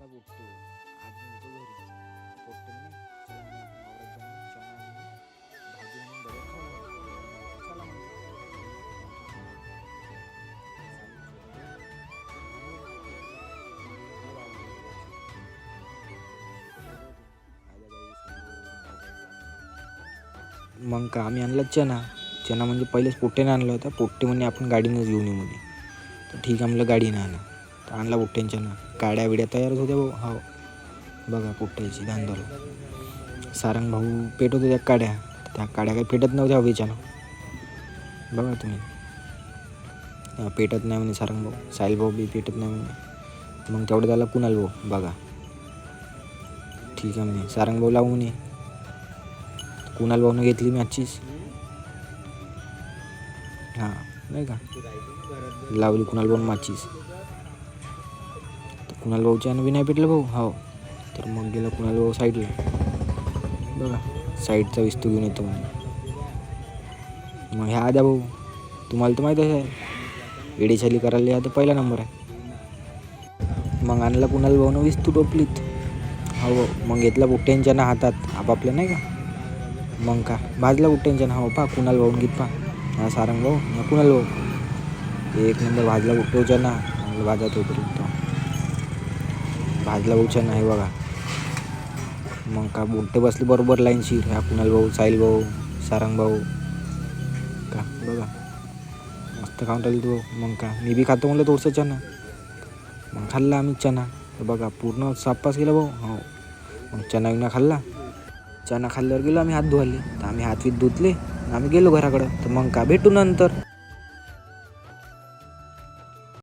का पोट्टे हो, आज मी होतो घरी. पोट्टे म्हणे चला म्हणे आपण वावरात जाऊन चणा आणून भाजी म्हणून बरोबर खाऊ म्हणे. मी म्हटलं चला म्हणे. मग का आम्ही आणलं चणा. चणा म्हणजे पहिलेच पोट्ट्याने आणला होता. पोट्टे म्हणे आपण गाडीनंच घेऊन येऊ म्हणे. तर ठीक आहे म्हणलं गाडीनं आणा. तर आणला पोट्ट्यांच्या ना काड्या बिड्या तयारच होत्या भाऊ. हो बघा पोट्ट्याची धांदल. सारंग भाऊ पेटवतो त्या काड्या. त्या काड्या काही पेटत नव्हत्या हवेच्यानं. बघा तुम्ही पेटत नाही म्हणे सारंग भाऊ. साहिल भाऊ बी पेटत नाही म्हणे. मग तेवढं त्याला कुणाल भाऊ बघा ठीक आहे म्हणे सारंग भाऊ लावू म्हणे. कुणाल भाऊनं घेतली मॅचीस. हां नाही का लावली कुणाल भाऊन माचीस. तर कुणाल भाऊच्यानं बी नाही पेटलं भाऊ. हो तर मग गेला कुणाल भाऊ साईडला. बघा साईडचा वस्तू घेऊन येतो म्हणे. मग ह्या आद्या भाऊ तुम्हाला तर माहीतच आहे वेडीछाली करायला या तर पहिला नंबर आहे. मग आणला कुणाल भाऊनं विस्तू टोपलीत. हो मग घेतला बुट्ट्यांच्या ना हातात आपापल्या नाही का. मग का भाजला बुट्ट्यांच्या ना. हो पा कुणाल भाऊन घेत पा हा सारंग भाऊ ना कुणाल भाऊ एक नंबर भाजला बुट्ट्याच्या ना. भाजा तोपर्यंत भाजला भाऊच्या ना हे बघा. मग का बुट्टे बसले बरोबर लाईनशीर. ह्या कुणाल भाऊ साहिल भाऊ सारंग भाऊ का बघा मस्त खाऊन राहिली तू. मग का मी बी खातो म्हणलं थोडंसं चणा. मग खाल्ला आम्ही चणा. तर बघा पूर्ण सापपास गेला भाऊ. हो मग चणा विना खाल्ला. चणा खाल्ल्यावर गेलो आम्ही हात धुवायला. तर आम्ही हात धुतले आम्ही गेलो घराकडं. तर मग का भेटू नंतर.